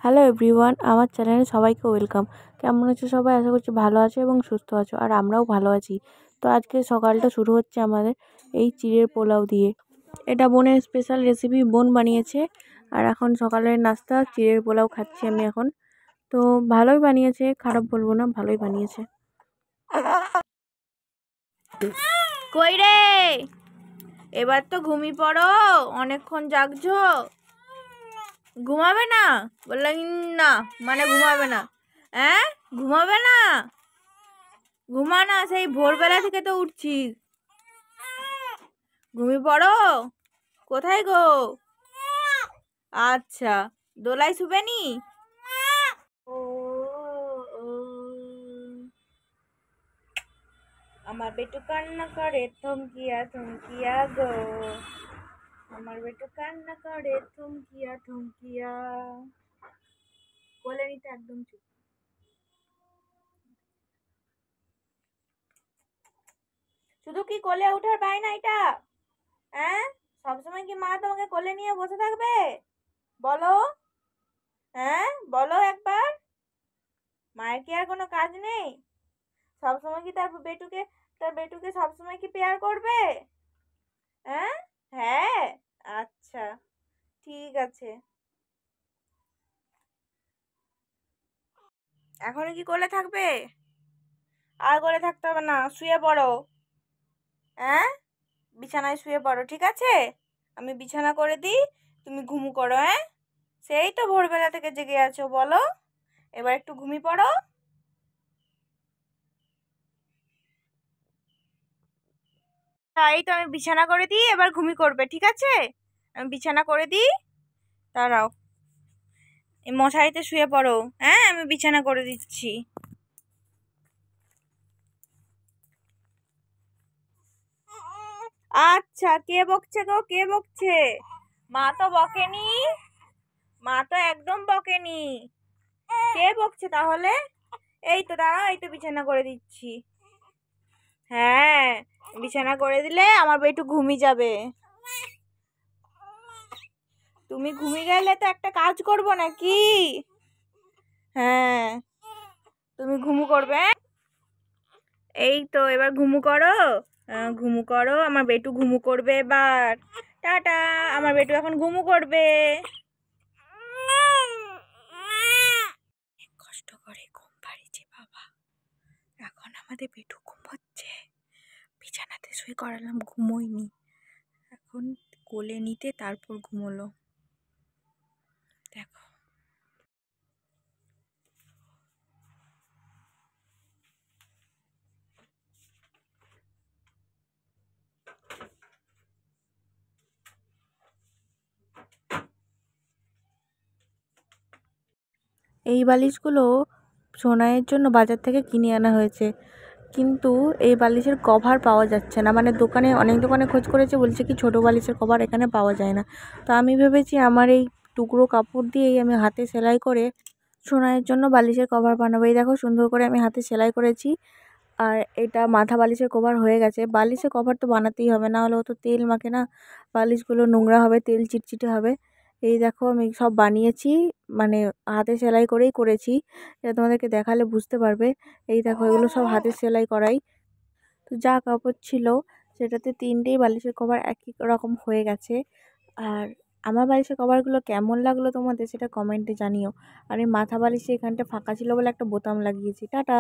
Hello everyone, আমার চ্যানেলে সবাইকে ওয়েলকাম। কেমন আছো সবাই? আশা করছি ভালো আছো এবং সুস্থ আছো, আর আমরাও ভালো আছি। তো আজকে সকালটা শুরু হচ্ছে আমাদের এই চিড়ের পোলাও দিয়ে। এটা বোনের স্পেশাল রেসিপি, বোন বানিয়েছে। আর এখন সকালের নাস্তা চিড়ের পোলাও খাচ্ছি আমি এখন। তো ভালোই বানিয়েছে, খারাপ বলবো না, ভালোই বানিয়েছে। কই রে, এবার তো ঘুমিয়ে পড়ো, অনেকক্ষণ জাগছো। ঘুমাবে না? বললাম না, মানে ঘুমাবে না। হ্যাঁ, ঘুমাবে না? ঘুমা না, সেই ভোরবেলা থেকে তো উঠছি। ঘুমিয়ে পড়ো। কোথায় গো? আচ্ছা, দোলায় শুবেনি? ও, ও, আমার বেটু কান্না করে থমকিয়া থমকিয়া গো, আমার বেটু কান্না করে থমকিয়া থমকিয়া। কোলে নিতে একদম চুপ। শুধু কি কোলে ওঠার বায়না এটা? হ্যাঁ, সবসময় কি মা তোমাকে কোলে নিয়ে বসে থাকবে? বলো, হ্যাঁ বলো একবার। মায়ের কি আর কোনো কাজ নেই? সবসময় কি তার বেটুকে সবসময় কি পেয়ার করবে? হ্যাঁ, হ্যাঁ, আচ্ছা, ঠিক আছে। এখনো কি কোলে থাকবে? আর কোলে থাকতে হবে না, শুয়ে পড়ো। হ্যাঁ, বিছানায় শুয়ে পড়ো, ঠিক আছে? আমি বিছানা করে দিই, তুমি ঘুমু করো। হ্যাঁ, সেই তো ভোরবেলা থেকে জেগে আছো, বলো। এবার একটু ঘুমিয়ে পড়ো। এই তো আমি বিছানা করে দিই, এবার ঘুমিয়ে করবে, ঠিক আছে? আমি বিছানা করে দিই, দাঁড়াও। এই মশারিতে শুয়ে পড়ো। হ্যাঁ, আমি বিছানা করে দিচ্ছি। আচ্ছা, কে বকছে গো, কে বকছে? মা তো বকেনি, মা তো একদম বকেনি। কে বকছে তাহলে? এই তো দাঁড়াও, এই তো বিছানা করে দিচ্ছি। হ্যাঁ, বিছানা করে দিলে আমার একটু ঘুমিয়ে যাবে। তুমি ঘুমিয়ে গেলে তো একটা কাজ করবো নাকি? হ্যাঁ, তুমি ঘুমু করবে। এই তো এবার ঘুমু করো। ঘুমু করো, আমার বেটু ঘুমু করবে এবার। টাটা, আমার বেটু এখন ঘুমু করবে। কষ্ট করে ঘুম পাড়িয়েছি বাবা, এখন আমাদের বেটু ঘুমোচ্ছে। বিছানাতে শুয়ে করালাম, ঘুমোয়নি। এখন কোলে নিতে তারপর ঘুমোলো, দেখো। এই বালিশগুলো সোনাইয়ের জন্য বাজার থেকে কিনে আনা হয়েছে, কিন্তু এই বালিশের কভার পাওয়া যাচ্ছে না। মানে দোকানে, অনেক দোকানে খোঁজ করেছে, বলছে কি ছোটো বালিশের কভার এখানে পাওয়া যায় না। তো আমি ভেবেছি আমার এই টুকরো কাপড় দিয়েই আমি হাতে সেলাই করে সোনাইয়ের জন্য বালিশের কভার বানাবো। এই দেখো, সুন্দর করে আমি হাতে সেলাই করেছি। আর এটা মাথা বালিশের কভার হয়ে গেছে। বালিশের কভার তো বানাতেই হবে, না হলে ও তো তেল মাখে না, বালিশগুলো নোংরা হবে, তেল চিটচিটে হবে। এই দেখো, আমি সব বানিয়েছি, মানে হাতে সেলাই করেই করেছি। এটা তোমাদেরকে দেখালে বুঝতে পারবে। এই দেখো, এগুলো সব হাতে সেলাই করাই। তো যা কাপড় ছিল সেটাতে তিনটেই বালিশের কভার একই রকম হয়ে গেছে। আর আমার বালিশের কভারগুলো কেমন লাগলো তোমাদের সেটা কমেন্টে জানিও। আর এই মাথা বালিশে এখানটা ফাঁকা ছিল বলে একটা বোতাম লাগিয়েছি। টাটা।